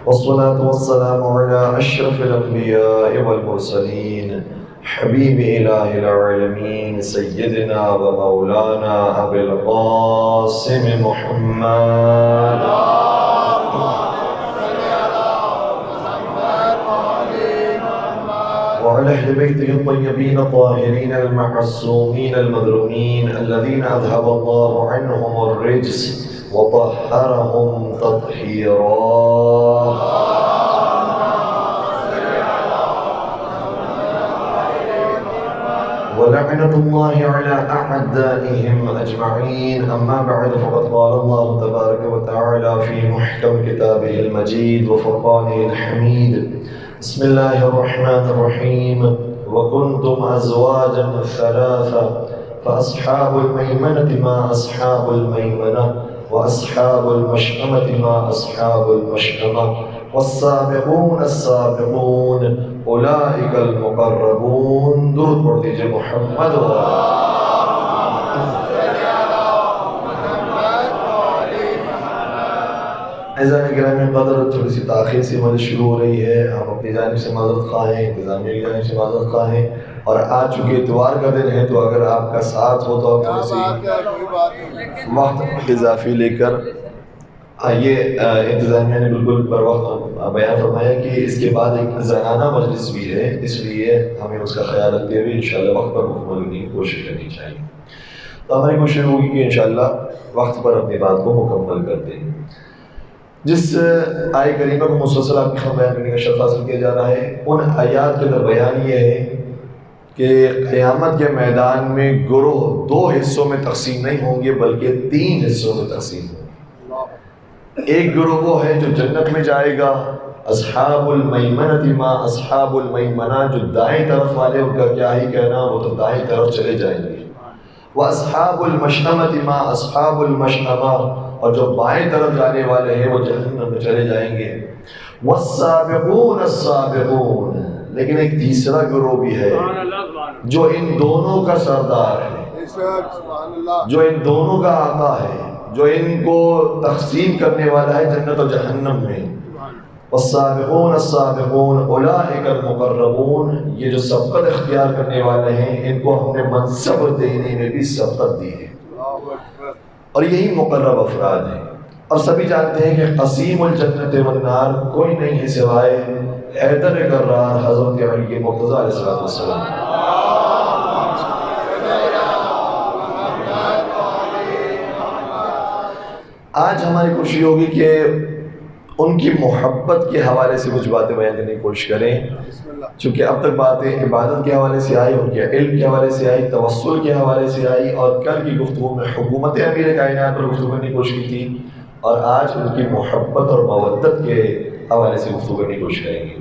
والصلاة والسلام على أشرف الأنبياء والمرسلين حبيب إله العالمين سيدنا ومولانا أبي القاسم محمد وعلى أهل بيته الطيبين الطاهرين المعصومين المظلومين الذين أذهب الله عنهم الرجس وطهرهم تطهيرا. ولعنة الله على أعدائهم أجمعين. أما بعد، فقد قال الله تبارك وتعالى في محكم كتابه المجيد وفرقانه الحميد: بسم الله الرحمن الرحيم: وكنتم أزواجا ثلاثة فأصحاب الميمنة ما أصحاب الميمنة وأصحاب المشأمة ما أصحاب المشأمة والسابقون السابقون أولئك المقربون. درود پڑھ دیجئے محمد اعزائے گرامی قدر، تھوڑی سی تاخیر سے مجھے شروع ہو رہی ہے. ہم اپنی جانب سے معذرت خواہ ہیں، انتظامیہ کی جانب سے معذرت خواہ ہیں، اور آج چونکہ اتوار کا دن ہے تو اگر آپ کا ساتھ ہو تو آپ تھوڑی سی وقت اضافی لے کر آئیے. انتظامیہ نے بالکل بر وقت بیان فرمایا کہ اس کے بعد ایک زنانہ مجلس بھی ہے، اس لیے ہمیں اس کا خیال رکھتے ہوئے انشاءاللہ وقت پر مکمل ہونے کی کوشش کرنی چاہیے. تو ہماری کوشش ہوگی کہ انشاءاللہ وقت پر اپنی بات کو مکمل کر دیں. جس آیہ کریمہ کو مسلسل آپ کی خدمت بیان کرنے کا شرف حاصل کیا جا رہا ہے، ان آیات کے اندر بیان یہ ہے کہ قیامت کے میدان میں گروہ دو حصوں میں تقسیم نہیں ہوں گے بلکہ تین حصوں میں تقسیم ہوں گے. ایک گروہ وہ ہے جو جنت میں جائے گا، اصحاب المیمنۃ ما اصحاب المیمنہ، جو دائیں طرف والے ان کا کیا ہی کہنا، وہ تو دائیں طرف چلے جائیں گے. واصحاب المشأمۃ ما اصحاب المشأمہ، اور جو بائیں طرف جانے والے ہیں وہ جہنم میں چلے جائیں گے. والسابقون السابقون، لیکن ایک تیسرا گروہ بھی ہے جو ان دونوں کا سردار ہے، جو ان دونوں کا آقا ہے، جو ان کو تقسیم کرنے والا ہے جنت و جہنم میں. والسابقون السابقون اولئک المقربون، یہ جو سبقت اختیار کرنے والے ہیں ان کو ہم نے منصب دینے میں بھی سبقت دی ہے، اور یہی مقرب افراد ہیں. اور سبھی جانتے ہیں کہ قسیم الجنت والنار کوئی نہیں ہے سوائے حیدر کرار حضرت علی مرتضیٰ علیہ السلام. آج ہماری کوشش ہوگی کہ ان کی محبت کے حوالے سے کچھ باتیں بیان کرنے کی کوشش کریں، چونکہ اب تک باتیں عبادت کے حوالے سے آئی، ان کے علم کے حوالے سے آئی، توسل کے حوالے سے آئی، اور کل کی گفتگو میں حکومت امیر کائنات پر گفتگو کرنے کی کوشش کی تھی، اور آج ان کی محبت اور مودت کے حوالے سے گفتگو کرنے کی کوشش کریں گے.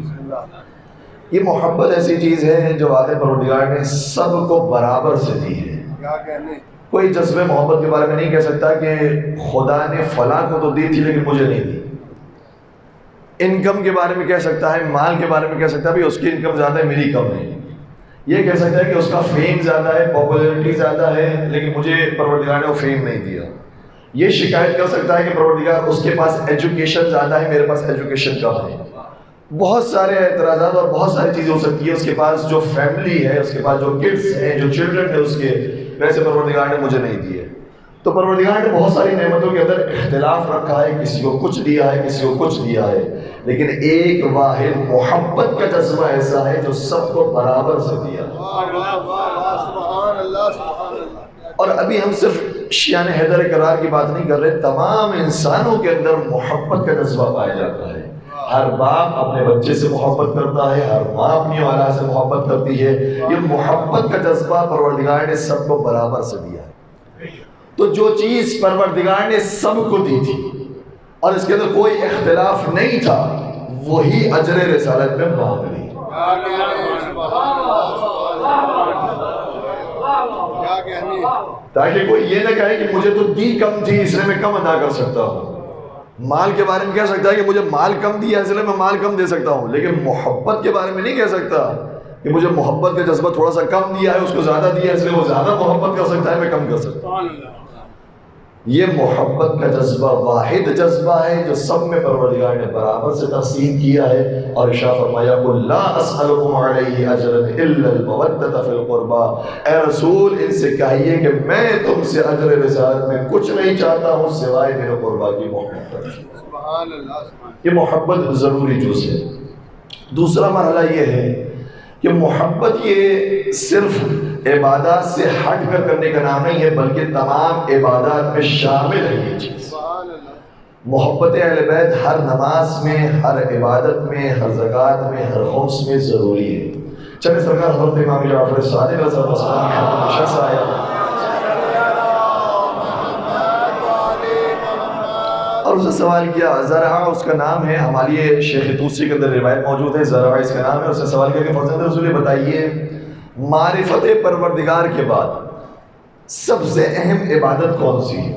یہ محبت ایسی چیز ہے جو واقع پروردگار نے سب کو برابر سے دی ہے. کوئی جذبہ محبت کے بارے میں نہیں کہہ سکتا کہ خدا نے فلاں کو تو دی تھی لیکن مجھے نہیں دی. انکم کے بارے میں کہہ سکتا ہے، مال کے بارے میں کہہ سکتا ہے بھی اس کی انکم زیادہ ہے میری کم ہے. یہ کہہ سکتا ہے کہ اس کا فیم زیادہ ہے، پاپولیرٹی زیادہ ہے، لیکن مجھے پروردگار نے وہ فیم نہیں دیا. یہ شکایت کر سکتا ہے کہ پروردگار اس کے پاس ایجوکیشن زیادہ ہے، میرے پاس ایجوکیشن کم ہے. بہت سارے اعتراضات اور بہت ساری چیزیں ہو سکتی ہے. اس کے پاس جو فیملی ہے، اس کے پاس جو کڈس ہیں، جو چلڈرن ہیں اس کے، ویسے پروردگار نے مجھے نہیں دیے. تو پروردگار نے بہت ساری نعمتوں کے اندر اختلاف رکھا ہے، کسی کو کچھ دیا ہے، کسی کو کچھ دیا ہے، لیکن ایک واحد محبت کا جذبہ ایسا ہے جو سب کو برابر سے دیا. اور ابھی ہم صرف شیان حیدر کرار کی بات نہیں کر رہے، تمام انسانوں کے اندر محبت کا جذبہ پایا جاتا ہے. ہر باپ اپنے بچے سے محبت کرتا ہے، ہر ماں اپنی اولاد سے محبت کرتی ہے. یہ محبت کا جذبہ پروردگار نے سب کو برابر سے دیا ہے. تو جو چیز پروردگار نے سب کو دی تھی اور اس کے اندر کوئی اختلاف نہیں تھا، وہی اجر رسالت میں مانگ لی. تاکہ کوئی یہ نہ کہے کہ مجھے تو دی کم تھی اس لیے میں کم ادا کر سکتا ہوں. مال کے بارے میں کہہ سکتا ہے کہ مجھے مال کم دیا اس لیے میں مال کم دے سکتا ہوں، لیکن محبت کے بارے میں نہیں کہہ سکتا کہ مجھے محبت کا جذبہ تھوڑا سا کم دیا ہے، اس کو زیادہ دیا ہے اس لیے وہ زیادہ محبت کر سکتا ہے، میں کم کر سکتا ہوں. یہ محبت کا جذبہ واحد جذبہ ہے جو سب میں پروردگار نے برابر سے تقسیم کیا ہے، اور ارشاد فرمایا قل لا اسألکم علیہ اجرا الا المودۃ فی القربى، اے رسول ان سے کہیے کہ میں تم سے اجر رسالت میں کچھ نہیں چاہتا ہوں سوائے میرے قربا کی محبت۔ سبحان اللہ، یہ محبت ضروری جز ہے۔ دوسرا مرحلہ یہ ہے کہ محبت یہ صرف عبادات سے ہٹ کر کرنے کا نام نہیں ہے، بلکہ تمام عبادات میں شامل ہے یہ چیز۔ محبت اہل بیت ہر نماز میں، ہر عبادت میں، ہر زکوٰۃ میں، ہر خمس میں ضروری ہے۔ چلے سرکار حضرت امام جعفر صادق علیہ السلام کی خدمت میں شخص آیا اور اس نے سوال کیا، زرعہ اس کا نام ہے، ہماری شیخ طوسی کے اندر روایت موجود ہے، زرعہ اس کا نام ہے۔ اس نے سوال کیا کہ فرزند رسول بتائیے معرفت پروردگار کے بعد سب سے اہم عبادت کون سی ہے؟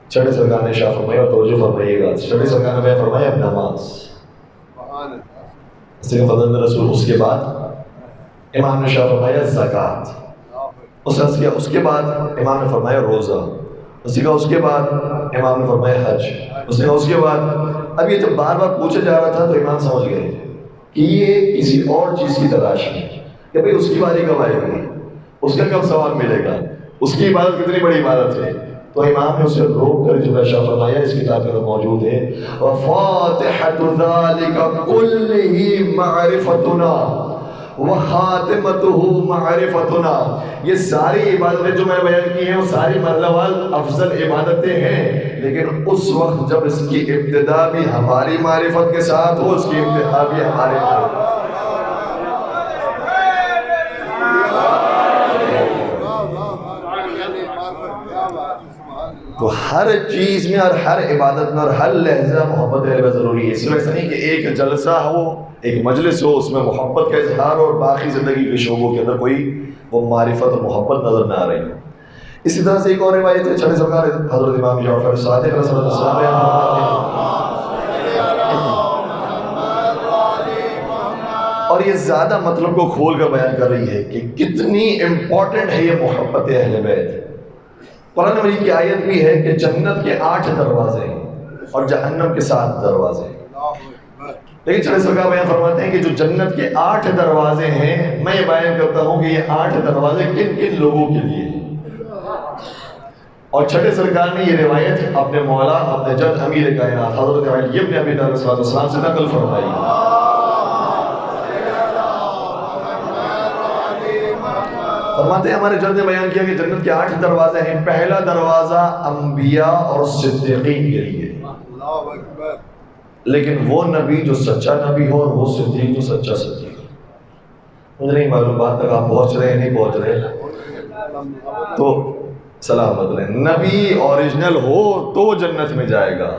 چھٹے سرکار نے شاہ فرمایا، اور توجہ فرمائیے گا، چھٹے سرکار نے فرمایا نماز۔ فرزند رسول اس کے بعد امام نے شاہ فرمایا زکوٰۃ، اس کے بعد امام نے فرمایا روزہ، اس کے بعد امام نے فرمایا حج، اس کے بعد۔ اب یہ جب بار بار پوچھا جا رہا تھا تو امام سمجھ گئے کہ یہ کسی اور چیز کی تلاش ہے، کہ بھئی اس کی باری کب آئے گی، اس کا کب ثواب ملے گا، اس کی عبادت کتنی بڑی عبادت ہے۔ تو امام نے اسے روک کر جو شاہ فرمایا، اس کتاب میں موجود ہے، وَفَاتِحَةُ ذَلِكَ كُلِّهِ مَعْرِفَتُنَا وَخَاتِمَتُهُ مَعْرِفَتُنَا۔ یہ ساری عبادتیں جو میں نے بیان کی ہیں وہ ساری مرحلہ وار افضل عبادتیں ہیں، لیکن اس وقت جب اس کی ابتدا بھی ہماری معرفت کے ساتھ ہو، اس کی انتہا بھی ہمارے معرفت۔ تو ہر چیز میں اور ہر عبادت میں اور ہر لحظہ محبت رہنا ضروری ہے۔ صرف ایسا نہیں کہ ایک جلسہ ہو، ایک مجلس ہو، اس میں محبت کا اظہار ہو اور باقی زندگی کے شعبوں کے اندر کوئی وہ معرفت اور محبت نظر نہ آ رہی ہو۔ اسی طرح سے ایک اور روایت ہے، چھٹے سرکار حضرت امام جعفر صادق علیہ السلام، اور یہ زیادہ مطلب کو کھول کر بیان کر رہی ہے کہ کتنی امپورٹنٹ ہے یہ محبت اہل بیت۔ قرآن مجید کی آیت بھی ہے کہ جنت کے 8 دروازے ہیں اور جہنم کے 7 دروازے ہیں، لیکن چھٹے سرکار بیان فرماتے ہیں کہ جو جنت کے 8 دروازے ہیں، میں یہ بیان کرتا ہوں کہ یہ 8 دروازے کن کن لوگوں کے لیے ہیں۔ اور چھٹے سرکار نے یہ روایت اپنے مولا، اپنے جد امیر کائنات حضرت علی بن ابی طالب علیہ السلام سے نقل فرمائی۔ فرماتے ہیں ہمارے جد نے بیان کیا کہ جنت کے 8 دروازے ہیں۔ پہلا دروازہ انبیاء اور صدیقین کے لیے، لیکن وہ نبی جو سچا نبی ہو اور وہ صدیق جو سچا صدیق ہو۔ مجھے نہیں معلوم بات تک آپ پہنچ رہے ہیں نہیں پہنچ رہے، تو سلامت رہیں۔ نبی اوریجنل ہو تو جنت میں جائے گا،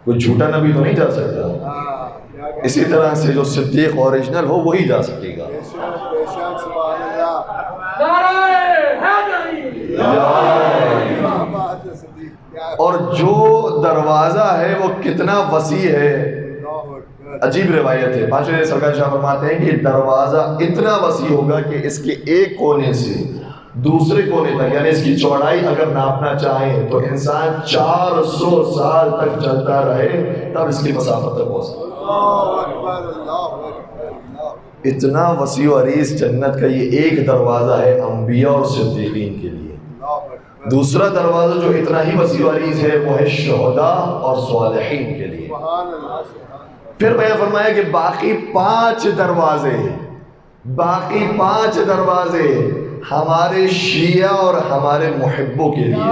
کوئی جھوٹا نبی تو نہیں جا سکتا۔ اسی طرح سے جو صدیق اوریجنل ہو وہی جا سکے گا۔ اور جو دروازہ ہے وہ کتنا وسیع ہے، عجیب روایت ہے۔ پانچویں سرکار شاہ فرماتے ہیں کہ یہ دروازہ اتنا وسیع ہوگا کہ اس کے ایک کونے سے دوسرے کونے تک، یعنی اس کی چوڑائی اگر ناپنا چاہیں تو انسان 400 سال تک چلتا رہے تب اس کی مسافت تک پہنچ سکے۔ اتنا وسیع و عریض جنت کا یہ ایک دروازہ ہے انبیاء اور صدیقین کے لیے۔ دوسرا دروازہ جو اتنا ہی وسیع و عریض ہے وہ ہے شہداء اور صالحین کے لیے۔ پھر بیان فرمایا کہ باقی 5 دروازے ہمارے شیعہ اور ہمارے محبوں کے لیے۔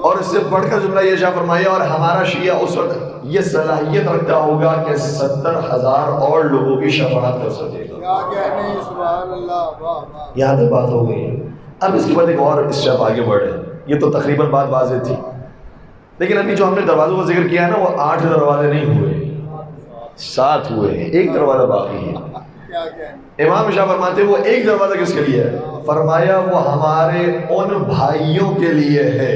اور اس سے بڑھ کر جملہ یہ شاہ فرمایا، اور ہمارا شیعہ اس وقت یہ صلاحیت رکھتا ہوگا کہ 70,000 اور لوگوں کی شفاعت کر سکے گا۔ یہاں تک بات ہو گئی۔ اب اس کے بعد ایک اور اسٹیپ آگے بڑھے، یہ تو تقریباً بات واضح تھی، لیکن ابھی جو ہم نے دروازوں کا ذکر کیا ہے نا، وہ 8 دروازے نہیں ہوئے، 7 ہوئے ہیں، ایک دروازہ باقی ہے۔ امام شاہ فرماتے ہیں وہ ایک دروازہ کس کے لیے ہے؟ فرمایا وہ ہمارے ان بھائیوں کے لیے ہے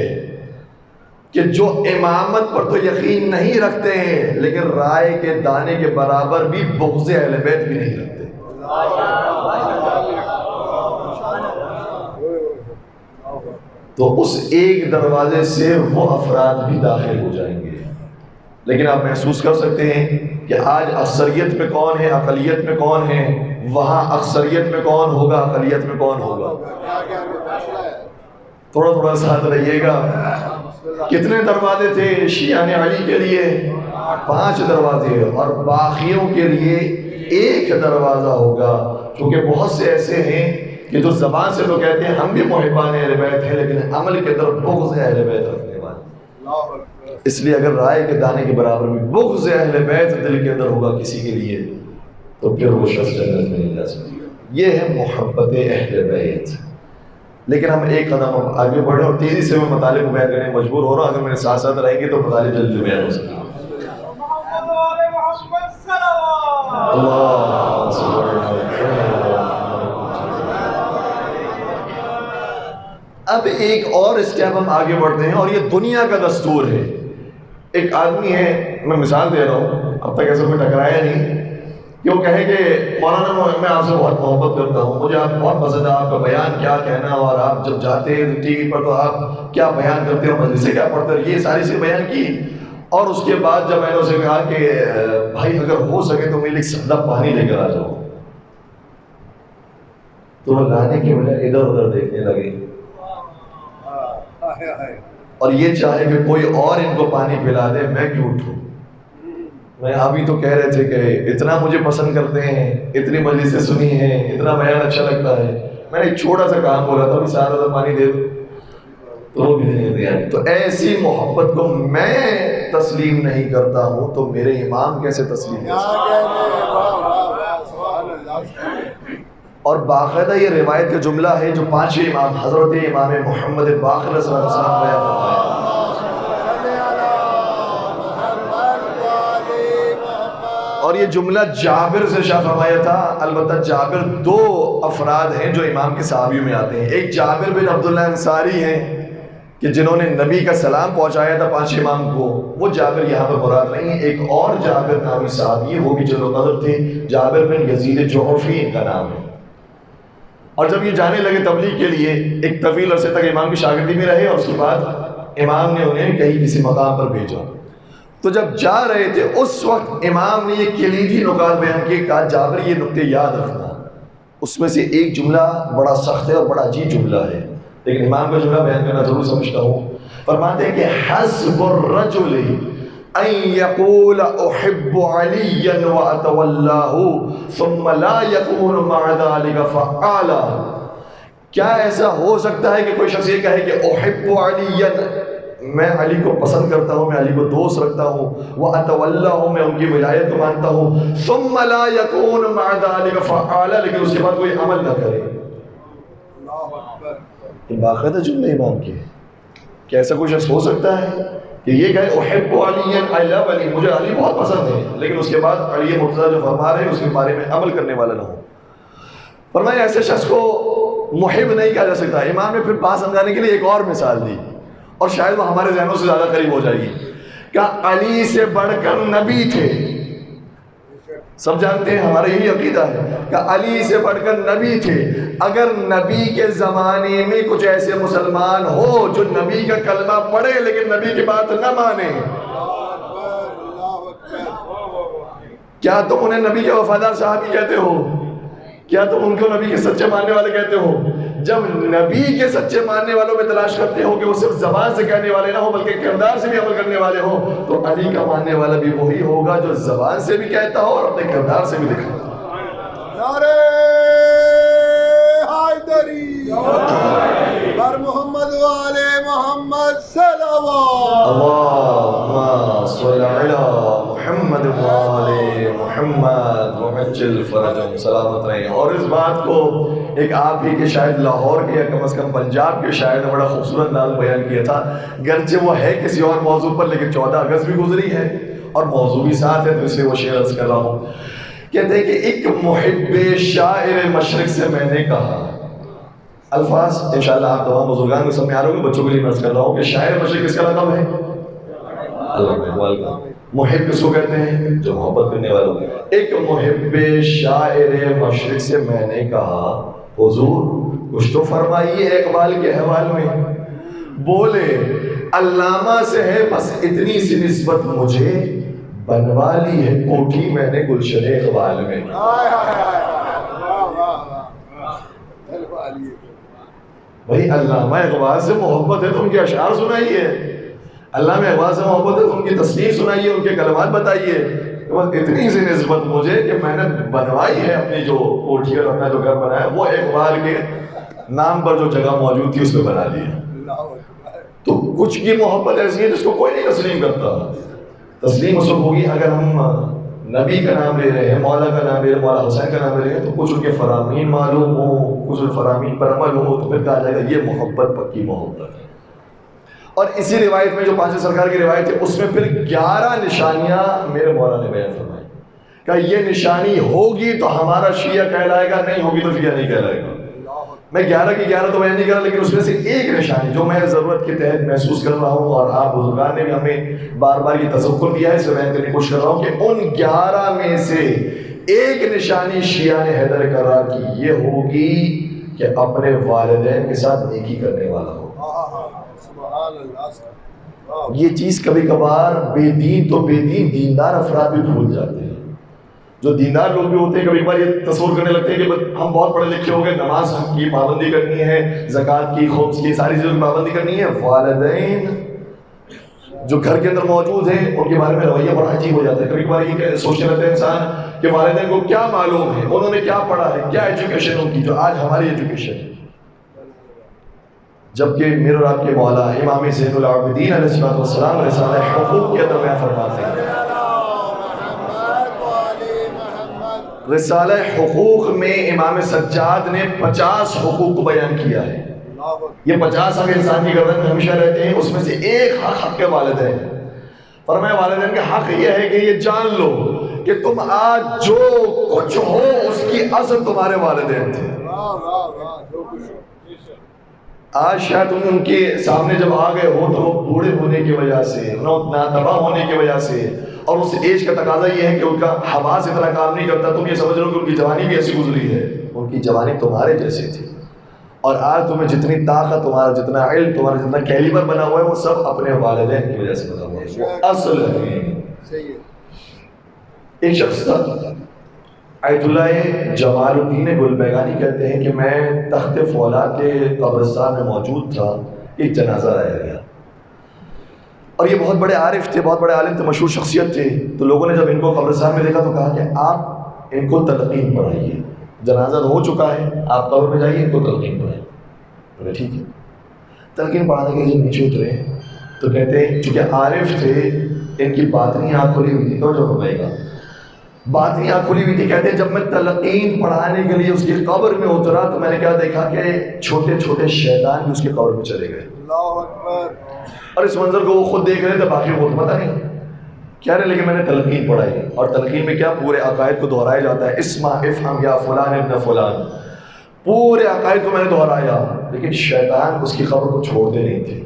کہ جو امامت پر تو یقین نہیں رکھتے ہیں لیکن رائے کے دانے کے برابر بھی بغض اہل بیت بھی نہیں رکھتے۔ تو اس ایک دروازے سے وہ افراد بھی داخل ہو جائیں گے. لیکن آپ محسوس کر سکتے ہیں کہ آج اکثریت میں کون ہے، اقلیت میں کون ہے، وہاں اکثریت میں کون ہوگا، اقلیت میں کون ہوگا. تھوڑا تھوڑا ساتھ رہیے گا. کتنے دروازے تھے شیعہ علی کے لیے؟ 5 دروازے، اور باقیوں کے لیے ایک دروازہ ہوگا. کیونکہ بہت سے ایسے ہیں کہ جو زبان سے تو کہتے ہیں ہم بھی محبان اہل بیت ہیں، لیکن عمل کے اندر بغض اہل بیت رکھنے والے. اس لیے اگر رائے کے دانے کے برابر بھی بغض اہل بیت دل کے اندر ہوگا کسی کے لیے، تو پھر وہ شخص جنت میں نہیں جا سکتا. یہ ہے محبت اہل بیت. لیکن ہم ایک قدم آگے بڑھیں، اور تیزی سے میں مطالب بیان کرنے میں مجبور ہو رہا ہوں. اگر میرے ساتھ ساتھ رہیں گے تو مطالب جلدی بیان ہو سکے. اب ایک اور اسٹیپ ہم آگے بڑھتے ہیں، اور یہ دنیا کا دستور ہے. ایک آدمی ہے، میں مثال دے رہا ہوں، اب تک ایسا کوئی ٹکرایا نہیں، کہ وہ کہے کہ مولانا میں آپ سے بہت محبت کرتا ہوں، مجھے آپ بہت پسند ہے، آپ کا بیان کیا کہنا، اور آپ جب جاتے ہیں ٹی وی پر تو آپ کیا بیان کرتے ہو، مجلسیں کیا پڑھتے ہو، یہ ساری چیزیں بیان کی. اور اس کے بعد جب میں نے اسے کہا کہ بھائی اگر ہو سکے تو میرے لیے سادہ پانی لے کر آ جاؤ، تو وہ لانے کے بجائے ادھر ادھر دیکھنے لگے، اور یہ چاہے کہ کوئی اور ان کو پانی پلا دے، میں کیوں اٹھوں. میں ابھی تو کہہ رہے تھے کہ اتنا مجھے پسند کرتے ہیں، اتنی مجلسیں سنی ہیں، اتنا بیان اچھا لگتا ہے، میں نے ایک چھوٹا سا کام بولا تھا، سارا سا پانی دے دو، تو وہ بھی نہیں دیا. تو ایسی محبت کو میں تسلیم نہیں کرتا ہوں تو میرے امام کیسے تسلیم کر سکتے ہیں؟ اور باقاعدہ یہ روایت کا جملہ ہے جو 5 امام، حضرت امام محمد باقر صلی اللہ علیہ وسلم بیان فرمایا. اور یہ جملہ جابر سے شاہ فرمایا تھا. البتہ جابر 2 افراد ہیں جو امام کے صحابیوں میں آتے ہیں. ایک جابر بن عبداللہ انصاری ہیں کہ جنہوں نے نبی کا سلام پہنچایا تھا 5 امام کو، وہ جابر یہاں پر مراد نہیں ہے. ایک اور جابر نامی صحابی، وہ بھی جلوہ قدر تھے، جابر بن یزید جعفی ان کا نام ہے. اور جب یہ جانے لگے تبلیغ کے لیے، ایک طویل عرصے تک امام کی شاگردی میں رہے، اور اس کے بعد امام نے انہیں کہیں کسی مقام پر بھیجا. تو جب جا رہے تھے اس وقت امام نے یہ کلیدی نکات بیان کیے، کہا جابر یہ نکتے یاد رکھنا. اس میں سے ایک جملہ بڑا سخت ہے اور بڑا عجیب جملہ ہے، لیکن امام کا جملہ بیان کرنا ضرور سمجھتا ہوں. فرماتے ہیں کہ حسب الرجل ان یقول احب علیا واتولاہ ثم لا یکون مع ذلک فعالا. کیا ایسا ہو سکتا ہے کہ کوئی شخص یہ کہے کہ احب علیا، میں علی کو پسند کرتا ہوں، میں علی کو دوست رکھتا ہوں، واتولاہ، میں ان کی ولایت کو مانتا ہوں، ثم لا یکون مع ذلک فعالا، لیکن اس کے بعد کوئی عمل نہ کرے. یہ باقاعدہ جملے امام کے ہیں. کیا ایسا کوئی شخص ہو سکتا ہے کہ یہ کہے احب علی، آئی لو علی، مجھے علی بہت پسند ہے، لیکن اس کے بعد علی مرتضیٰ جو فرما رہے ہیں اس کے بارے میں عمل کرنے والا نہ ہو؟ فرمایا ایسے شخص کو محب نہیں کہا جا سکتا. امام نے پھر بات سمجھانے کے لیے ایک اور مثال دی، اور شاید وہ ہمارے ذہنوں سے زیادہ قریب ہو جائے گی. کہ علی سے بڑھ کر نبی تھے. سب جانتے ہیں ہمارا یہی عقیدہ ہے کہ علی سے بڑھ کر نبی تھے. اگر نبی کے زمانے میں کچھ ایسے مسلمان ہو جو نبی کا کلمہ پڑھے لیکن نبی کی بات نہ مانے، کیا تم انہیں نبی کے وفادار صحابی کہتے ہو؟ کیا تم ان کو نبی کے سچے ماننے والے کہتے ہو؟ جب نبی کے سچے ماننے والوں میں تلاش کرتے ہو کہ وہ صرف زبان سے کہنے والے نہ ہو بلکہ کردار سے بھی عمل کرنے والے ہو، تو علی کا ماننے والا بھی وہی ہوگا جو زبان سے بھی کہتا ہو اور اپنے کردار سے بھی دکھاتا ہو. نعرہ حیدری بر محمد و آل محمد صلوات. اللہم صلی علی محمد و آل محمد وعجل فرجہم. سلامت رہیں. اور اس بات کو ایک آپ ہی کے شاید لاہور کے یا کم از کم پنجاب کے شاعر نے بڑا خوبصورت انداز بیان کیا تھا، گرچہ وہ ہے کسی اور موضوع پر، لیکن 14 اگست بھی گزری ہے اور موضوع بھی ساتھ ہے، تو اس لیے وہ شعر عرض کر رہا ہوں. کہتے ہیں کہ ایک محب شاعر مشرق سے میں نے کہا. الفاظ انشاءاللہ آپ تمام بزرگان کو سمجھ آ رہے ہوں گے، بچوں کے لیے عرض کر رہا ہوں کہ شاعر مشرق کس کا لقب ہے؟ اللہ کا. محب کس کو کہتے ہیں؟ جو محبت کرنے والوں. ایک محب شاعر مشرق سے میں نے کہا حضور کچھ تو فرمائیے اقبال کے حوال میں. بولے علامہ سے ہے بس اتنی سی نسبت مجھے، بنوا لی ہے کوٹھی میں نے گلشن اقبال میں۔ بھائی علامہ اقبال سے محبت ہے تو ان کے اشعار سنائیے، علامہ اقبال سے محبت ہے تو ان کی تصنیف سنائیے، ان کے کلمات بتائیے۔ بس اتنی سی نسبت مجھے کہ میں نے بنوائی ہے اپنی جو کوٹھی اور اپنا جو گھر بنایا وہ اقبال کے نام پر جو جگہ موجود تھی اس پہ بنا لی ہے۔ تو کچھ کی محبت ایسی ہے جس کو کوئی نہیں تسلیم کرتا۔ تسلیم اس وقت ہوگی اگر ہم نبی کا نام لے رہے ہیں، مولا کا نام لے رہے ہیں، مولا حسین کا نام لے رہے ہیں، تو کچھ ان کے فرامین معلوم ہو، کچھ ان فرامین پر عمل ہو، تو پھر کہا جائے گا یہ محبت پکی محبت ہے۔ اور اسی روایت میں جو پانچویں سرکار کی روایت ہے اس میں پھر 11 نشانیاں میرے مولا نے بیان فرمائی کہ یہ نشانی ہوگی تو ہمارا شیعہ کہلائے گا، نہیں ہوگی تو شیعہ نہیں کہلائے گا۔ میں 11 کی 11 تو بیان نہیں کر رہا، لیکن اس میں سے ایک نشانی جو میں ضرورت کے تحت محسوس کر رہا ہوں اور آپ بزرگان نے بھی ہمیں بار بار یہ تذکر دیا ہے، اس میں بیان کرنے کی کوشش کر رہا ہوں کہ ان 11 میں سے ایک نشانی شیعہ نے حیدر کرا کہ یہ ہوگی کہ اپنے والدین کے ساتھ نیکی کرنے والا ہو۔ یہ چیز کبھی کبھار بے دین تو بے دین دیندار افراد بھی بھول جاتے ہیں۔ جو دیندار لوگ بھی ہوتے ہیں کبھی کبھار یہ تصور کرنے لگتے ہیں کہ ہم بہت پڑھے لکھے ہو گئے، نماز کی پابندی کرنی ہے، زکوٰۃ کی، خمس کی، ساری چیزوں کی پابندی کرنی ہے، والدین جو گھر کے اندر موجود ہیں ان کے بارے میں رویہ بڑا عجیب ہو جاتا ہے۔ کبھی کبھار یہ سوچنے لگتا ہے انسان کہ والدین کو کیا معلوم ہے، انہوں نے کیا پڑھا ہے، کیا ایجوکیشن ان کی جو آج ہماری ایجوکیشن ہے۔ جبکہ میرے اور آپ کے مولا امام زین العابدین علیہ السلام رسالہ حقوق کے اندر بیان فرماتے ہیں، رسالہ حقوق میں امام سجاد نے 50 حقوق کو بیان کیا ہے۔ یہ 50 حق انسان کی گردن میں ہمیشہ رہتے ہیں، اس میں سے ایک حق کے والدین۔ فرمایا والدین کا حق یہ ہے کہ یہ جان لو کہ تم آج جو کچھ ہو اس کی اصل تمہارے والدین تھے۔ آج شاید تم ان کے سامنے جب آ گئے ہو تو وہ بوڑھے ہونے کی وجہ سے، ناتباہ ہونے کی وجہ سے، اور اس ایج کا تقاضا یہ ہے کہ ان کا حواس اتنا کام نہیں کرتا، تم یہ سمجھ رہے ہو کہ ان کی جوانی بھی ایسی گزری ہے۔ ان کی جوانی تمہارے جیسی تھی، اور آج تمہیں جتنی طاقت، تمہارا جتنا علم، تمہارا جتنا کیلیبر بنا ہوا ہے وہ سب اپنے والدین کی وجہ سے بنا ہوا ہے، وہ اصل ہے۔ ایک شخص تھا آیت اللہ جمال الدین گلبیگانی کہتے ہیں کہ میں تخت فولاد کے قبرستان میں موجود تھا، ایک جنازہ لایا گیا، اور یہ بہت بڑے عارف تھے، بہت بڑے عالم تھے، مشہور شخصیت تھے۔ تو لوگوں نے جب ان کو قبرستان میں دیکھا تو کہا کہ آپ ان کو تلقین پڑھائیے، جنازہ ہو چکا ہے، آپ قبر میں جائیے، ان کو تلقین پڑھائیے۔ بولے ٹھیک ہے۔ تلقین پڑھانے کے لیے جب نیچے اترے تو کہتے ہیں چونکہ عارف تھے ان کی باطنی آنکھ کھلی ہوئی تھی، تو جو فرمائے گا باطنی آنکھ کھلی ہوئی تھی، کہتے ہیں جب میں تلقین پڑھانے کے لیے اس کی قبر میں اترا تو میں نے کیا دیکھا کہ چھوٹے چھوٹے شیطان بھی اس کی قبر میں چلے گئے۔ اللہ اکبر۔ اور اس منظر کو وہ خود دیکھ رہے تھے، باقی کو تو پتہ نہیں کیا رہے، لیکن میں نے تلقین پڑھائی، اور تلقین میں کیا پورے عقائد کو دہرایا جاتا ہے، اسمع افہم یا فلان ابن فلان، پورے عقائد کو میں نے دہرایا، لیکن شیطان اس کی قبر کو چھوڑتے نہیں تھے۔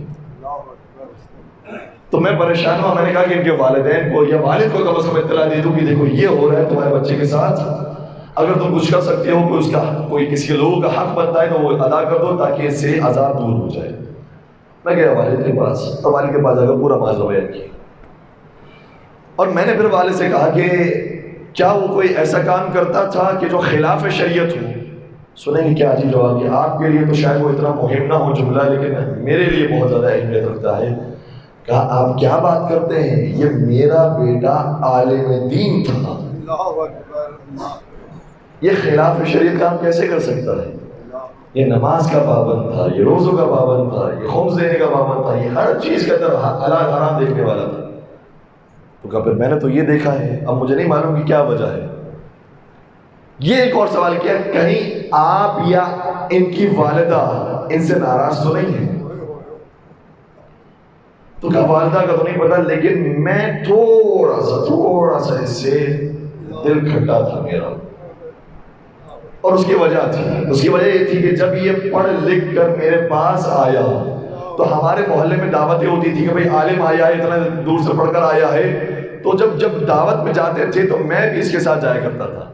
تو میں پریشان ہوا، میں نے کہا کہ ان کے والدین کو یا والد کو کم از کم اطلاع دے دوں کہ دیکھو یہ ہو رہا ہے تمہارے بچے کے ساتھ، اگر تم کچھ کر سکتے ہو، کوئی اس کا کوئی کسی کے لوگوں کا حق بنتا ہے تو وہ ادا کر دو تاکہ اس سے عذاب دور ہو جائے۔ میں گیا والد کے پاس، اور والد کے پاس جا کر پورا معاملہ بیان کیا، اور میں نے پھر والد سے کہا کہ کیا وہ کوئی ایسا کام کرتا تھا کہ جو خلاف شریعت ہو؟ سنیں گے کیا عجیب جواب دیا۔ آپ کے لیے تو شاید وہ اتنا مہم نہ ہو جملہ، لیکن میرے لیے بہت زیادہ اہمیت رکھتا ہے۔ کہا آپ کیا بات کرتے ہیں، یہ میرا بیٹا عالم دین تھا، اللہ اکبر۔ یہ خلاف شریعت کام کیسے کر سکتا ہے؟ یہ نماز کا پابند تھا، یہ روزوں کا پابند تھا، یہ خمس دینے کا پابند تھا، یہ ہر چیز کے اندر حلال حرام دیکھنے والا تھا۔ تو کہا پھر میں نے تو یہ دیکھا ہے، اب مجھے نہیں معلوم کہ کیا وجہ ہے۔ یہ ایک اور سوال کیا، کہیں آپ یا ان کی والدہ ان سے ناراض تو نہیں ہے؟ تو کہا والدہ کا تو نہیں پتا، لیکن میں تھوڑا سا اس سے دل کھٹا تھا میرا، اور اس کی وجہ تھی، اس کی وجہ یہ تھی کہ جب یہ پڑھ لکھ کر میرے پاس آیا تو ہمارے محلے میں دعوتیں ہوتی تھی کہ بھئی عالم آیا ہے، اتنا دور سے پڑھ کر آیا ہے، تو جب دعوت میں جاتے تھے تو میں بھی اس کے ساتھ جایا کرتا تھا،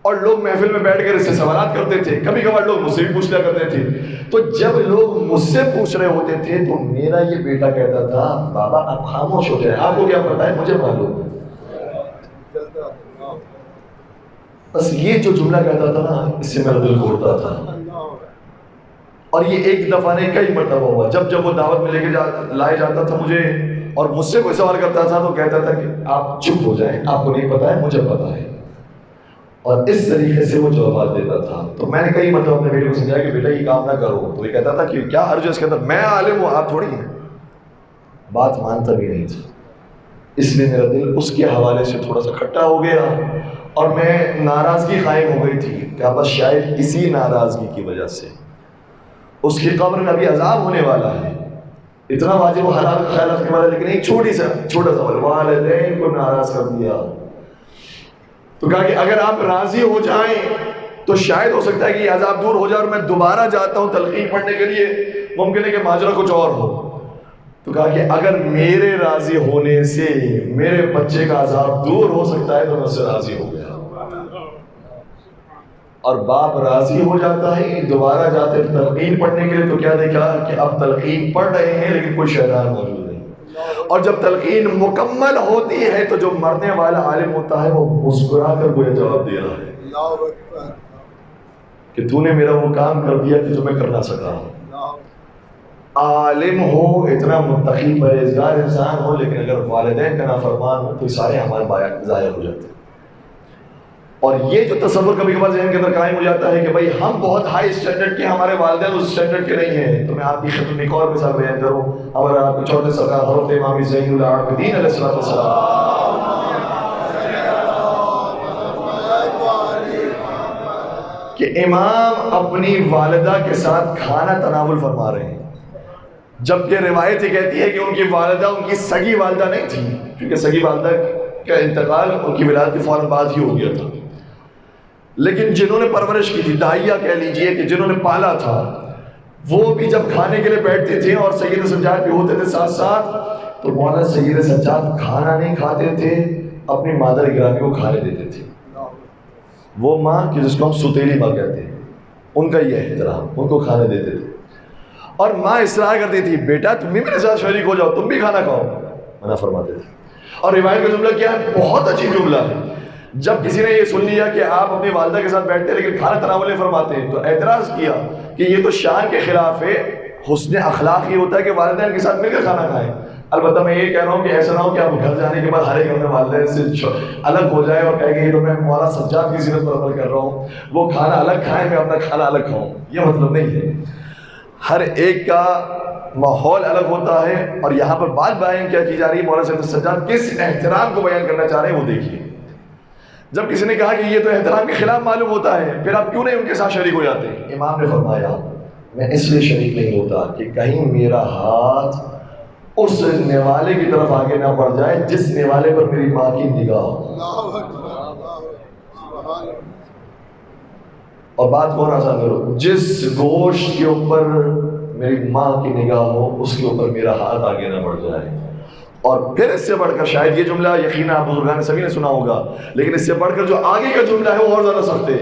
اور لوگ محفل میں بیٹھ کر اس سے سوالات کرتے تھے. کبھی کبھار لوگ مجھ سے بھی پوچھ لیا کرتے تھے. تو جب لوگ مجھ سے پوچھ رہے ہوتے تھے تو میرا یہ بیٹا کہتا تھا بابا آپ خاموش ہو جائیں, آپ کو کیا پتا ہے, مجھے معلوم ہے. بس یہ جو جملہ کہتا تھا نا, اس سے میرا دل گھوٹتا تھا. اور یہ ایک دفعہ نہیں کئی مرتبہ ہوا. جب وہ دعوت میں لے کے لائے جاتا تھا مجھے, اور مجھ سے کوئی سوال کرتا تھا تو کہتا تھا کہ آپ چپ ہو جائیں, آپ کو نہیں پتا ہے, مجھے پتا ہے. اور اس طریقے سے وہ جوابات دیتا تھا. تو میں نے کئی مرتبہ اپنے بیٹے کو سمجھایا کہ بیٹا یہ کام نہ کرو. تو یہ کہتا تھا کہ کیا حرج ہے اس کے اندر, میں عالم ہوں آپ تھوڑی ہیں. بات مانتا بھی نہیں تھا. اس لیے میرا دل اس کے حوالے سے تھوڑا سا کھٹا ہو گیا, اور میں ناراضگی قائم ہو گئی تھی کہ بس شاید اسی ناراضگی کی وجہ سے اس کی قبر میں ابھی عذاب ہونے والا ہے. اتنا واجب و حلال خیال رکھنے والا, لیکن ایک چھوٹا سا والدین کو ناراض کر دیا. تو کہا کہ اگر آپ راضی ہو جائیں تو شاید ہو سکتا ہے کہ یہ عذاب دور ہو جائے, اور میں دوبارہ جاتا ہوں تلقین پڑھنے کے لیے, ممکن ہے کہ ماجرا کچھ اور ہو. تو کہا کہ اگر میرے راضی ہونے سے میرے بچے کا عذاب دور ہو سکتا ہے تو میں اس سے راضی ہو گیا. اور باپ راضی ہو جاتا ہے. دوبارہ جاتے تلقین پڑھنے کے لیے تو کیا دیکھا کہ اب تلقین پڑھ رہے ہیں لیکن کوئی شیطان موجود نہیں. اور جب تلقین مکمل ہوتی ہے تو جو مرنے والا عالم ہوتا ہے وہ مسکرا کر کوئی جواب دے رہا ہے کہ تو نے میرا وہ کام کر دیا کہ جو میں کرنا سکا. عالم ہو, اتنا متقی پرہیزگار انسان ہو, لیکن اگر والدین کا نافرمان ہو تو سارے ہمارے ضائع ہو جاتے ہیں. اور یہ جو تصور کبھی کبھار ذہن کے اندر قائم ہو جاتا ہے کہ بھائی ہم بہت ہائی اسٹینڈرڈ کے, ہمارے والدین اس اسٹینڈرڈ کے نہیں ہیں. تو میں آپ کی خدمت میں ایک اور مثال بیان کروں. ہمارا آپ کے چوتھے سرکار حضرت امام زین العابدین علیہ السلام کہ امام اپنی والدہ کے ساتھ کھانا تناول فرما رہے ہیں, جبکہ روایت یہ کہتی ہے کہ ان کی والدہ ان کی سگی والدہ نہیں تھی, کیونکہ سگی والدہ کا انتقال ان کی ولادت کے فوراً بعد ہی ہو گیا تھا. لیکن جنہوں نے پرورش کی تھی, داعیہ کہہ لیجئے کہ جنہوں نے پالا تھا, وہ بھی جب کھانے کے لیے بیٹھتے تھے اور سید سجاد بھی ہوتے تھے ساتھ ساتھ, تو مولانا سید سجاد کھانا نہیں کھاتے تھے, اپنی مادر گرامی کو کھانے دیتے تھے. وہ ماں کہ جس کو ہم ستیلی ماں کہتے ہیں, ان کا یہ احترام, ان کو کھانے دیتے تھے. اور ماں اصرار کرتی تھی بیٹا تم بھی میرے ساتھ شریک ہو جاؤ, تم بھی کھانا کھاؤ, منع فرماتے تھے. اور روایت کا جملہ کیا ہے, بہت عجیب جملہ ہے. جب کسی نے یہ سن لیا کہ آپ اپنی والدہ کے ساتھ بیٹھتے ہیں لیکن کھانا تناول نہیں فرماتے ہیں, تو اعتراض کیا کہ یہ تو شان کے خلاف ہے. حسن اخلاق یہ ہوتا ہے کہ والدین کے ساتھ مل کر کھانا کھائیں. البتہ میں یہ کہہ رہا ہوں کہ ایسا نہ ہو کہ آپ گھر جانے کے بعد ہر ایک اپنے والدین سے الگ ہو جائے اور کہے کہ یہ تو میں مولانا سجاد کی سیرت پر عمل کر رہا ہوں, وہ کھانا الگ کھائیں, میں اپنا کھانا الگ کھاؤں. یہ مطلب نہیں ہے. ہر ایک کا ماحول الگ ہوتا ہے. اور یہاں پر بات بیان کیا کی جا رہی ہے, مولانا سید سجاد کس احترام کو بیان کرنا چاہ رہے ہیں وہ دیکھیے. جب کسی نے کہا کہ یہ تو احترام کے خلاف معلوم ہوتا ہے, پھر آپ کیوں نہیں ان کے ساتھ شریک ہو جاتے؟ امام نے فرمایا میں اس لیے شریک نہیں ہوتا کہ کہیں میرا ہاتھ اس نوالے کی طرف آگے نہ بڑھ جائے جس نوالے پر میری ماں کی نگاہ ہو. اور بات کو نہ کرو, جس گوشت کے اوپر میری ماں کی نگاہ ہو اس کے اوپر میرا ہاتھ آگے نہ بڑھ جائے. اور پھر اس سے بڑھ کر شاید یہ جملہ یقینا آپ بزرگان سبھی نے سنا ہوگا, لیکن اس سے بڑھ کر جو آگے کا جملہ ہے وہ اور زیادہ سخت ہے.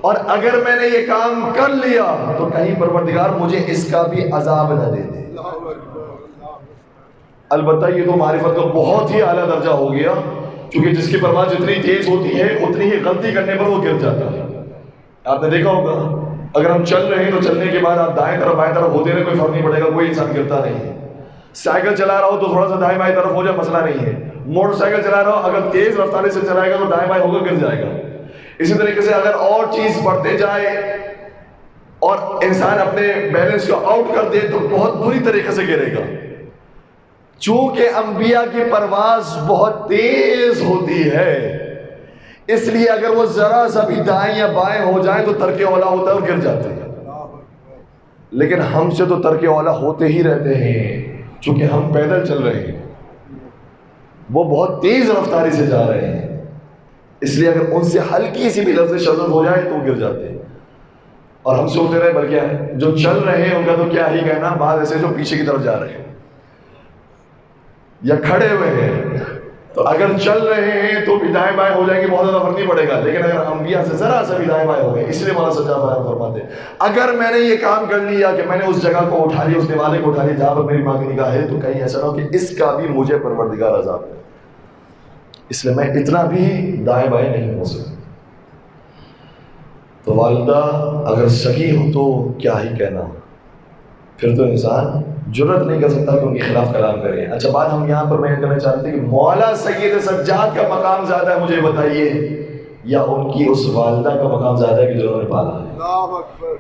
اور اگر میں نے یہ کام کر لیا تو کہیں پروردگار مجھے اس کا بھی عذاب نہ دے دے. البتہ یہ تو معرفت کا بہت ہی اعلیٰ درجہ ہو گیا, کیونکہ جس کی پرواز جتنی تیز ہوتی ہے اتنی ہی غلطی کرنے پر وہ گر جاتا ہے. آپ نے دیکھا ہوگا اگر ہم چل رہے ہیں تو چلنے کے بعد آپ دائیں طرف بائیں طرف ہوتے رہے, کوئی فرق نہیں پڑے گا, کوئی انسان گرتا نہیں ہے. سائیکل چلا رہا ہو تو تھوڑا سا دائیں بائیں طرف ہو جائے, مسئلہ نہیں ہے. موٹر سائیکل چلا رہا ہو اگر تیز رفتاری سے چلائے گا تو دائیں بائیں ہوگا, گر جائے گا. اسی طریقے سے اگر اور چیز بڑھتے جائے اور انسان اپنے بیلنس کو آؤٹ کر دے تو بہت بری طریقے سے گرے گا. چونکہ انبیاء کی پرواز بہت تیز ہوتی ہے, اس لیے اگر وہ ذرا سا بھی دائیں یا بائیں ہو جائیں تو ترک اولا ہوتا ہے اور گر جاتے ہیں. لیکن ہم سے تو ترک اولا ہوتے ہی رہتے ہیں, چونکہ ہم پیدل چل رہے ہیں, وہ بہت تیز رفتاری سے جا رہے ہیں. اس لیے اگر ان سے ہلکی سی بھی لفظ شذف ہو جائے تو گر جاتے ہیں. اور ہم سے ہوتے رہے, بلکہ جو چل رہے ہیں ان کا تو کیا ہی کہنا, بعض ایسے جو پیچھے کی طرف جا رہے ہیں یا کھڑے ہوئے ہیں تو اگر چل رہے ہیں تو بھی دائیں بائیں ہو جائیں گے، بہت زیادہ فرق نہیں پڑے گا، لیکن اگر انبیاء سے ذرا سا بھی دائیں بائیں ہو گئے، اس لیے مولانا سجاد فرحان فرماتے ہیں اگر میں نے یہ کام کر لیا کہ میں نے اس جگہ کو اٹھا لیا، اس دیوالے کو اٹھا لیا جہاں پر میری ماں کی نگاہ ہے، تو کہیں ایسا نہ ہو کہ اس کا بھی مجھے پروردگار عذاب ہے، اس لیے میں اتنا بھی دائیں بائیں نہیں ہو سکتا۔ تو والدہ اگر سگی ہو تو کیا ہی کہنا، پھر تو انسان جرت نہیں کر سکتا کہ ان کے خلاف کلام کرے۔ اچھا بات ہم یہاں پر میں کرنا چاہتے ہیں کہ مولا سید سجاد کا مقام زیادہ ہے، مجھے بتائیے، یا ان کی اس والدہ کا مقام زیادہ ہے کہ جنہوں نے پالا ہے؟ اللہ اکبر۔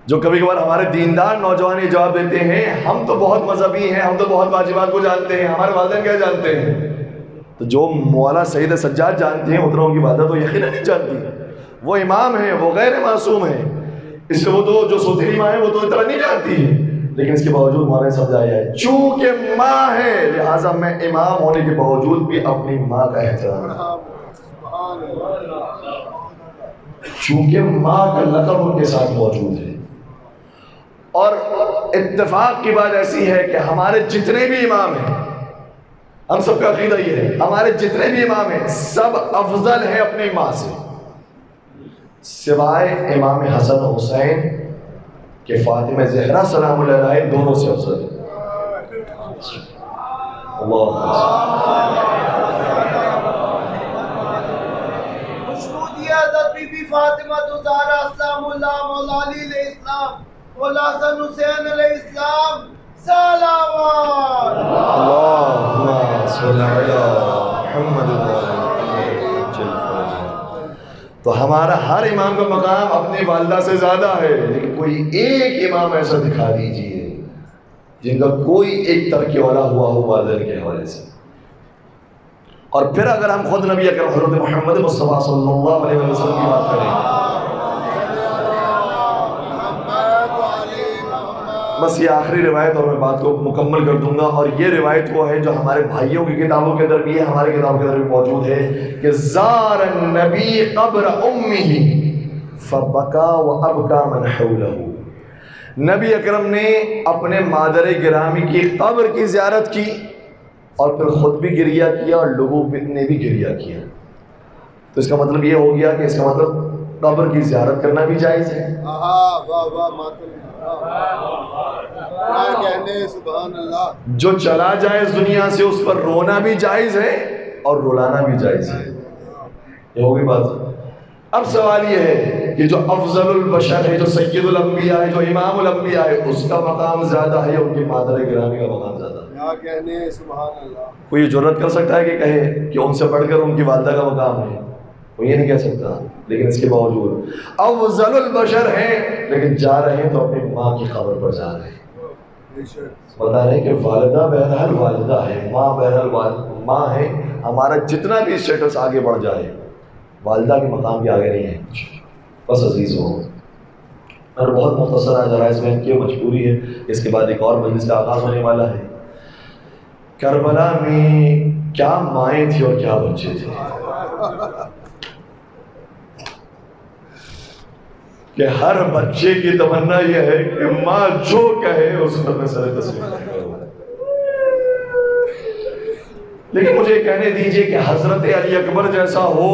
جو کبھی کبھار ہمارے دیندار نوجوان یہ جواب دیتے ہیں ہم تو بہت مذہبی ہیں، ہم تو بہت واجبات کو جانتے ہیں، ہمارے والدین کیا جانتے ہیں؟ تو جو مولا سید سجاد جانتے ہیں اتنا ان کی والدہ تو یقیناً نہیں جانتی، وہ امام ہیں، وہ غیر معصوم ہیں، اس سے وہ تو جو سوتیلی ماں ہے وہ تو اتنا نہیں جانتی ہے، لیکن اس کے باوجود مولانا نے سمجھایا ہے چونکہ ماں ہے لہٰذا میں امام ہونے کے باوجود بھی اپنی ماں کا احترام، چونکہ ماں کا لقب ان کے ساتھ موجود ہے۔ اور اتفاق کی بات ایسی ہے کہ ہمارے جتنے بھی امام ہیں، ہم سب کا عقیدہ یہ ہے، ہمارے جتنے بھی امام ہیں سب افضل ہیں اپنی ماں سے، سوائے امام حسن و حسین کہ فاطمہ زہرا سلام اللہ علیہ دونوں سے افضل ہے۔ اللہ مشہود حضرت بی بی فاطمہ زہرا السلام اللہ مولا علی علیہ السلام مولا حسن حسین علیہ السلام صلوات۔ اللہم صلی علی محمد۔ تو ہمارا ہر امام کا مقام اپنی والدہ سے زیادہ ہے، لیکن کوئی ایک امام ایسا دکھا دیجئے جن کا کوئی ایک ترک والا ہوا ہو والدین کے حوالے سے۔ اور پھر اگر ہم خود نبی اکرم حضرت محمد مصطفیٰ صلی اللہ علیہ وسلم کی بات کریں، بس یہ آخری روایت اور میں بات کو مکمل کر دوں گا، اور یہ روایت وہ ہے جو ہمارے بھائیوں کی کتابوں کے اندر بھی ہے، ہماری کتابوں کے اندر بھی موجود ہے کہ زار النبی قبر امہ فبکا وابکا من حولہ، نبی اکرم نے اپنے مادر گرامی کی قبر کی زیارت کی اور پھر خود بھی گریہ کیا اور لوگوں نے بھی گریہ کیا۔ تو اس کا مطلب یہ ہو گیا کہ اس کا مطلب قبر کی زیارت کرنا بھی جائز ہے۔ سبحان اللہ۔ جو چلا جائے اس دنیا سے اس پر رونا بھی جائز ہے اور رلانا بھی جائز ہے۔ یہ ہوگی بات۔ اب سوال یہ ہے کہ جو افضل البشر ہے، جو سید الانبیاء ہے، جو امام الانبیاء ہے، اس کا مقام زیادہ ہے یا ان کی مادر گرامی کا مقام زیادہ ہے؟ کیا کہنے، سبحان اللہ۔ کوئی یہ جرات کر سکتا ہے کہ کہے کہ ان سے بڑھ کر ان کی والدہ کا مقام ہے؟ وہ یہ نہیں کہہ سکتا، لیکن اس کے باوجود افضل البشر ہیں، لیکن جا رہے ہیں تو اپنی ماں کی قبر پر جا رہے ہیں، بتا رہے ہیں کہ والدہ بہرحال والدہ ہے، ماں بہرحال ماں ہے، ہمارا جتنا بھی اسٹیٹس آگے بڑھ جائے والدہ کے مقام کے آگے نہیں ہے کچھ۔ بس عزیز ہو، اور بہت مختصر ہے ذرائع بیان کی مجبوری ہے، اس کے بعد ایک اور مجلس کا آغاز ہونے والا ہے۔ کربلا میں کیا مائیں تھی اور کیا بچے تھے کہ ہر بچے کی تمنا یہ ہے کہ ماں جو کہے اس پر میں سر تسلیم کروں۔ لیکن مجھے کہنے دیجئے کہ حضرت علی اکبر جیسا ہو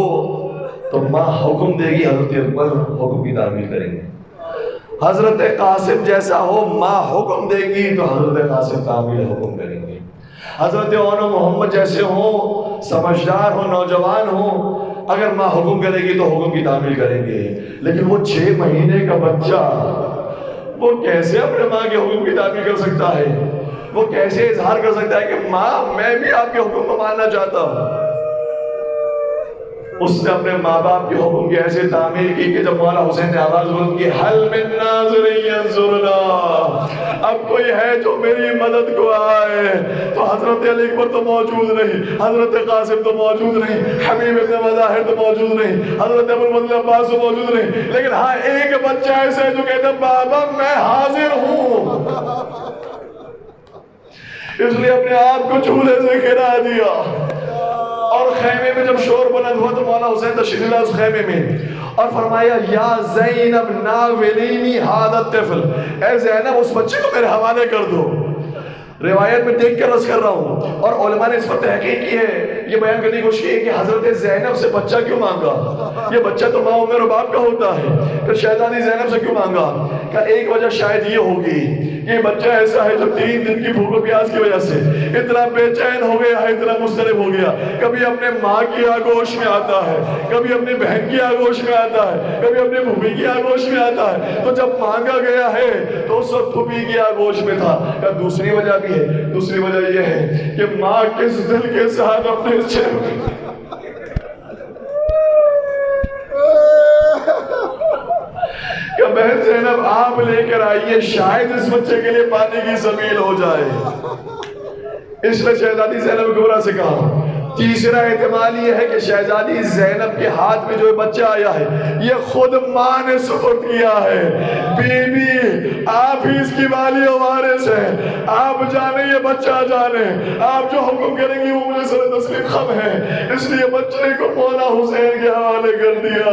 تو ماں حکم دے گی، حضرت اکبر حکم کی تعمیل کریں گے۔ حضرت قاسم جیسا ہو ماں حکم دے گی تو حضرت قاسم تعمیل حکم کریں گے۔ حضرت اون محمد جیسے ہوں، سمجھدار ہوں، نوجوان ہوں، اگر ماں حکم کرے گی تو حکم کی تعمیل کریں گے۔ لیکن وہ 6 مہینے کا بچہ وہ کیسے اپنے ماں کے حکم کی تعمیل کر سکتا ہے؟ وہ کیسے اظہار کر سکتا ہے کہ ماں میں بھی آپ کے حکم کو ماننا چاہتا ہوں؟ اس نے اپنے ماں باپ کے حکم کی ایسے تعمیل کی کہ جب مولا حسین نے آواز بلند کی حل من ناظر ینظرنا، اب کوئی ہے جو میری مدد کو آئے، تو حضرت علی اکبر تو موجود نہیں، حضرت قاسم تو موجود نہیں، حبیب ابن مظاہر تو موجود نہیں، حضرت ابو الفضل عباس تو موجود نہیں، لیکن ہاں ایک بچہ ایسا ہے جو کہتا ہے بابا میں حاضر ہوں۔ اس لیے اپنے آپ کو چولہے سے گرا دیا، اور خیمے میں جب شور بلند ہوا تو مولا حسین تشریف لا اس خیمے میں اور فرمایا یا زینب ناولینی ھذا الطفل، اے زینب اس بچے کو میرے حوالے کر دو۔ روایت میں دیکھ کر عرض کر رہا ہوں، اور علماء نے اس پر تحقیق کی ہے، یہ بیان کرنے کی کوشش کی ہے کہ حضرت زینب سے بچہ کیوں مانگا؟ یہ بچہ تو ماں عمر و باپ کا ہوتا ہے، پھر شہزادی زینب سے کیوں مانگا؟ کہ ایک وجہ شاید یہ ہوگی کہ بچہ ایسا ہے جو 3 دن کی بھوک و پیاس کی وجہ سے اتنا بے چین ہو گیا ہے، اتنا مضطرب ہو گیا، کبھی اپنے ماں کی آگوش میں آتا ہے، کبھی اپنی بہن کی آگوش میں آتا ہے، کبھی اپنے پھوپھی کی آگوش میں آتا ہے، تو جب مانگا گیا ہے تو اس وقت پھوپھی کی آگوش میں تھا۔ کہ دوسری وجہ بھی ہے، دوسری وجہ یہ ہے کہ ماں کس دل کے ساتھ اپنے کہ بہن زینب آپ لے کر آئیے، شاید اس بچے کے لیے پانی کی سبیل ہو جائے۔ اس نے شہزادی زینب کبریٰ سے کہا۔ تیسرا احتمال یہ ہے کہ شہزادی زینب کے ہاتھ میں جو بچہ آیا ہے یہ خود ماں نے سپرد کیا ہے۔ بی بی آپ ہی اس کی والی و وارث ہیں، آپ جانے یہ بچہ جانے، آپ جو حکم کریں گی وہ مجھے سر تسلیم خم ہے، اس لیے بچے کو مولا حسین کے حوالے کر دیا۔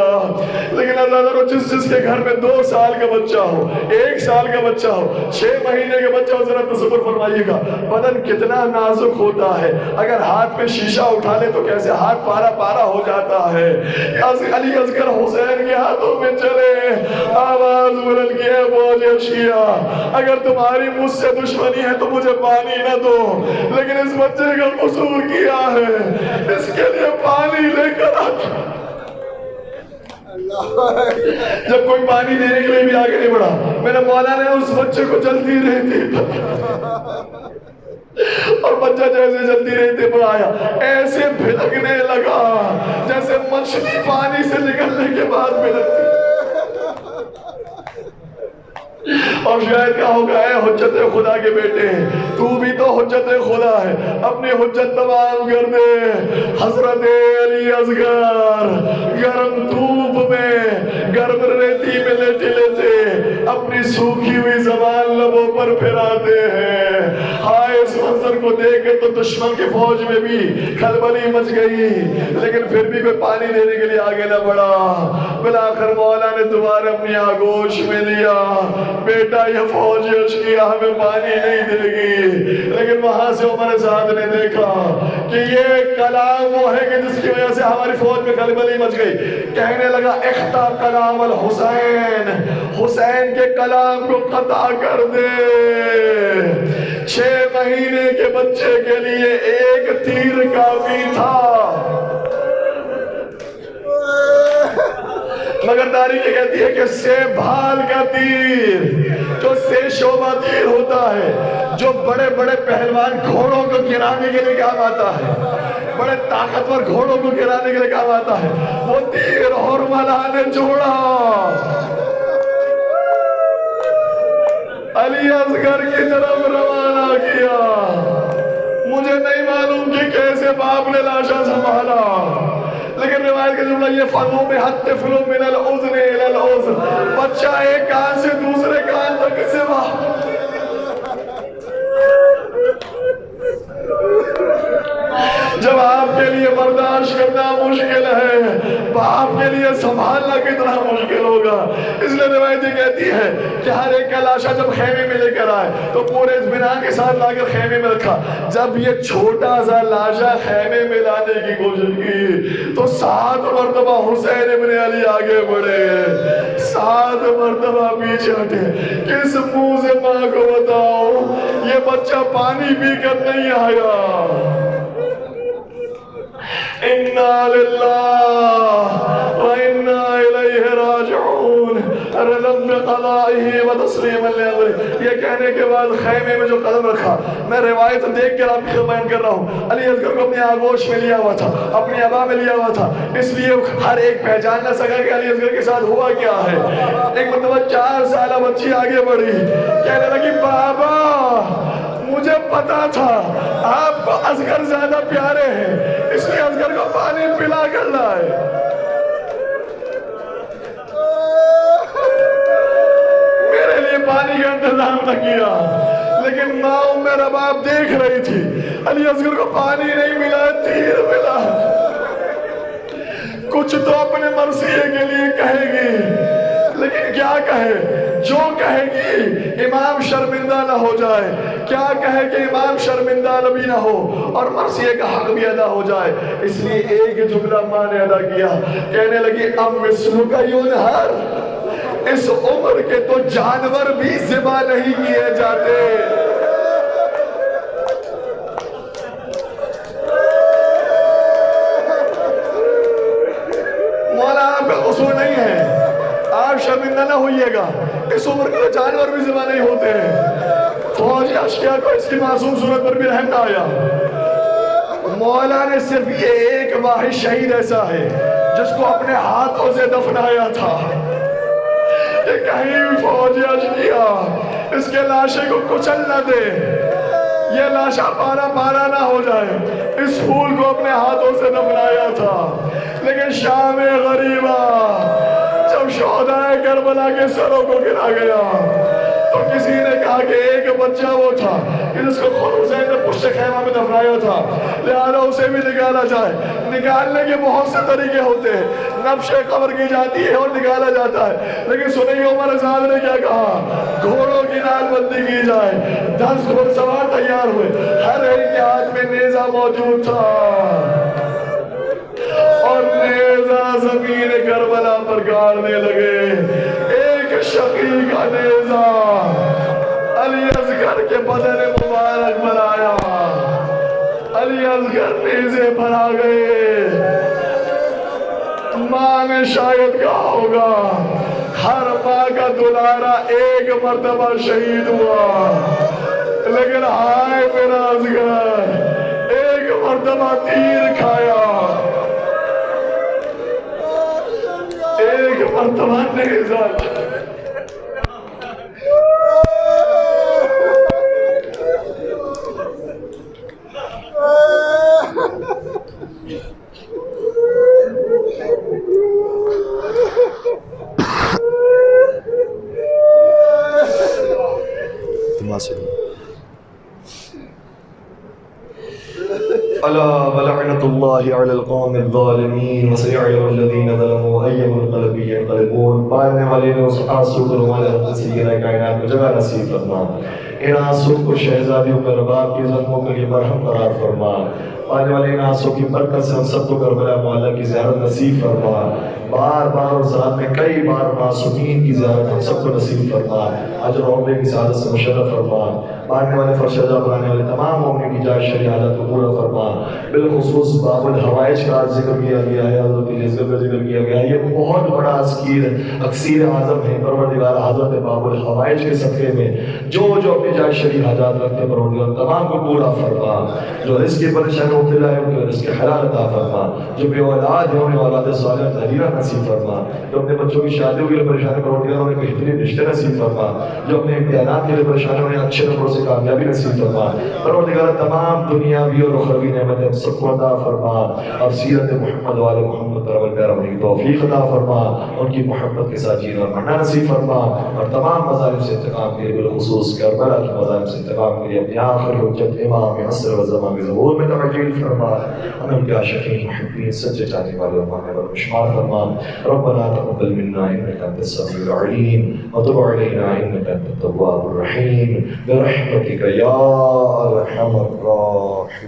لیکن اللہ جس کے گھر میں 2 سال کا بچہ ہو، 1 سال کا بچہ ہو، 6 مہینے کا بچہ ہو، ذرا تصور فرمائیے گا بدن کتنا نازک ہوتا ہے، اگر ہاتھ میں شیشہ اٹھا لے تو کیسے ہاتھ پارا پارا ہو جاتا ہے۔ علی اصغر حسین کے ہاتھوں میں چلے، آواز بلند کی ہے فوج اشقیاء، اگر تمہاری مجھ سے دشمنی ہے تو مجھے پانی نہ دو، لیکن اس بچے کا قصور کیا ہے، اس کے لیے پانی لے کر آتا۔ جب کوئی پانی دینے کے لیے بھی آگے نہیں بڑھا، میرے مولا نے اس بچے کو جلدی رہتی اور بچہ جیسے جلدی رہتے پر آیا ایسے بھلکنے لگا جیسے مچھلی پانی سے نکلنے کے بعد بھلکتی۔ اور شاید کہا ہوگا اے حجت خدا کے بیٹے، تو بھی تو حجت خدا ہے، اپنی حجت تمام کر دے۔ حضرت علی اصغر گرم دھوپ میں، گرم ریتی میں لیٹے لیٹے اپنی سوکھی ہوئی زبان لبوں پر پھراتے ہیں۔ ہائے اس منظر کو دیکھ کے تو دشمن کی فوج میں بھی کھلبلی مچ گئی، لیکن پھر بھی کوئی پانی دینے کے لیے آگے نہ بڑھا۔ بالآخر مولا نے دوبارہ اپنی آگوش میں لیا، بیٹا یہ فوج اشقیاء ہمیں پانی نہیں دے گی، لیکن وہاں سے عمر سعد نے دیکھا کہ یہ کلام وہ ہے کہ جس کی وجہ سے ہماری فوج میں کھلبلی مچ گئی۔ کہنے لگا اختا کلام الحسین، حسین کے کلام کو قطع کر دے۔ 6 مہینے کے بچے کے لیے 1 تیر کافی تھا، مگر تاریخ کہتی ہے کہ سے بھال کا تیر، جو سے شعبہ تیر ہوتا ہے، جو بڑے بڑے پہلوان گھوڑوں کو گرانے کے لیے کام آتا ہے، بڑے طاقتور گھوڑوں کو گرانے کے لیے کام آتا ہے، وہ تیر حرملہ نے جوڑا، علی اصغر کی طرف روانہ کیا۔ مجھے نہیں معلوم کہ کیسے باپ نے لاشا سنبھالا، لیکن روایت کا جملہ یہ فَنُو بِحَتِّفْلُ مِنَ الْعُذْنِ إِلَى الْعُذْنِ، بچہ ایک کان سے دوسرے کان تک سے جب آپ کے لیے برداشت کرنا مشکل ہے، باپ کے لیے سنبھالنا کتنا مشکل ہوگا۔ اس لیے روایت یہ کہتی ہے کہ ہر ایک کا لاشا جب خیمے میں لے کر آئے تو پورے اطمینان کے ساتھ لا کر خیمے میں رکھا۔ جب یہ چھوٹا سا لاشا خیمے میں لانے کی کوشش کی تو 7 مرتبہ حسین ابن علی آگے بڑھے، 7 مرتبہ پیچھے ہٹے۔ کس منہ سے ماں کو بتاؤ یہ بچہ پانی پی کر نہیں آیا۔ اِنَّا لِلَّهِ وَإِنَّا إِلَيْهِ رَاجِعُونَ رَضًا بِقَضَائِهِ وَتَسْلِيمًا لِأَمْرِهِ۔ یہ کہنے کے بعد خیمے میں جو قدم رکھا، میں روایت دیکھ کر آپ کو بیان کر رہا ہوں، علی اصغر کو اپنی آغوش میں لیا ہوا تھا، اپنی ابا میں لیا ہوا تھا، اس لیے ہر ایک پہچان نہ سکا کہ علی اصغر کے ساتھ ہوا کیا ہے۔ ایک مرتبہ 4 سالہ بچی آگے بڑھی، کہنے لگی بابا مجھے پتا تھا آپ کو اصغر زیادہ پیارے ہیں، اس لیے اصغر کو پانی پلا کر لائے۔ میرے لیے پانی کا انتظام نہ کیا، لیکن ماں میرا باپ دیکھ رہی تھی، علی اصغر کو پانی نہیں ملا، تیر ملا۔ کچھ تو اپنے مرثیے کے لیے کہے گی، لیکن کیا کہے، جو کہے گی امام شرمندہ نہ ہو جائے، کیا کہے کہ امام شرمندہ نبی نہ ہو اور مرثیے کا حق بھی ادا ہو جائے۔ اس لیے ایک جملہ ماں نے ادا کیا، کہنے لگی ام مثلک ینہر، اس عمر کے تو جانور بھی ذبح نہیں کیے جاتے۔ مولا آپ کا قصور نہیں ہے، آپ شرمندہ نہ ہوئیے گا، اس عمر کے تو جانور بھی ذبح نہیں ہوتے ہیں۔ فوجی اشقیاء کو اس کی معصوم صورت پر بھی رحم نہ آیا۔ مولا نے صرف یہ ایک واحد شہید ایسا ہے جس کو اپنے ہاتھوں سے دفنایا تھا کہ کہیں فوجی اشقیاء اس کے لاشے کو کچل نہ دے، یہ لاشا پارا پارا نہ ہو جائے۔ اس پھول کو اپنے ہاتھوں سے دفنایا تھا، لیکن شام غریبہ جب شہدائے کربلا کے سروں کو گرا گیا تو کسی نے کہا کہ ایک بچہ وہ تھا کہ جس کو خود حسین نے پشت خیمہ میں دفنایا تھا، لہذا اسے بھی نکالا جائے۔ نکالنے کے بہت سے طریقے ہوتے ہیں، نبش قبر کی جاتی ہے اور نکالا جاتا ہے، لیکن سنیے عمر آزاد نے کیا کہا، گھوڑوں کی نال بندی کی جائے۔ 10 گھوڑ سوار تیار ہوئے، ہر ایک کے ہاتھ میں نیزہ موجود تھا اور نیزہ زمین کربلا پر گاڑنے لگے۔ ایک شقی کا نیزہ علی اصغر کے بدن مبارک پر آیا، علی اصغر نیزے پر آ گئے۔ ماں نے شاید کہا ہوگا ہر ماں کا دلارا ایک مرتبہ شہید ہوا، لیکن ہائے میرا اصغر ایک مرتبہ تیر کھایا، ایک مرتبہ نیزہ۔ الا ولعنۃ اللہ علی القوم الظالمین وسيعلم الذین ظلموا ای منقلب ینقلبون۔ پالنے والے نے اس آنسو کو ہمارے حضرت سیدنا کائنات کو جگہ نصیب فرما، ان آنسو کو شہزادیوں کا رباب کی زخموں کے لیے مرہم قرار فرما۔ پالنے والے ان آنسو کی برکت سے ہم سب کو کربلا معلیٰ کی زیارت نصیب فرما۔ بار بار اور ساتھ میں کئی بار معصومین کی زیارت ہم سب کو نصیب فرما، اجر و عمرے کی سعادت سے مشرف فرما۔ مارنے والے فرشدہ بنانے والے تمام مومنین کی جائز شرعی حاجات کو پورا فرما۔ بالخصوص باب الحوائج کا ذکر کیا گیا ہے، حضرت علیہ کا ذکر کیا گیا ہے، یہ بہت بڑا اکسیر اعظم ہے۔ پروردگار حضرت باب الحوائج کے صدقے میں جو اپنی جائز شرعی حاجات رکھتے ہیں پروردگار تمام کو پورا فرما۔ جو رزق کی پریشانی مبتلا ہے ان کو رزق حلال عطا فرما، جو بے اولاد ہے انہیں اولاد صالحہ طاہرہ نصیب فرما، جو اپنے بچوں کی شادیوں کے لیے پریشان ہے پروردگار انہیں بہترین رشتے نصیب فرما، جو اپنے امتحانات کے لیے پریشان ہے انہیں اچھے نمبروں سے کامیابی نصیب فرما۔ پروردگار تمام دنیاوی اور اخروی نعمتیں ہم سب کو عطا فرما، اور سیرت محمد والے محمد پر عمل پیرا ہونے کی توفیق عطا فرما، ان کی محبت کے ساتھ جینا اور مرنا نصیب فرما، اور تمام مظالم سے انتقام کے لیے بالخصوص کربلا کی مظالم سے انتقام کے لیے اپنے آخر حجت امام عصر و زمان کے ظہور میں تعجیل فرما۔ ہمیں کیا شفیع محبین سچے چاہنے والے مانے والے شمار فرما۔ ربنا تقبل منا انك انت السميع العليم وتب علينا انك انت التواب الرحيم برحمتك يا ارحم الراحمين۔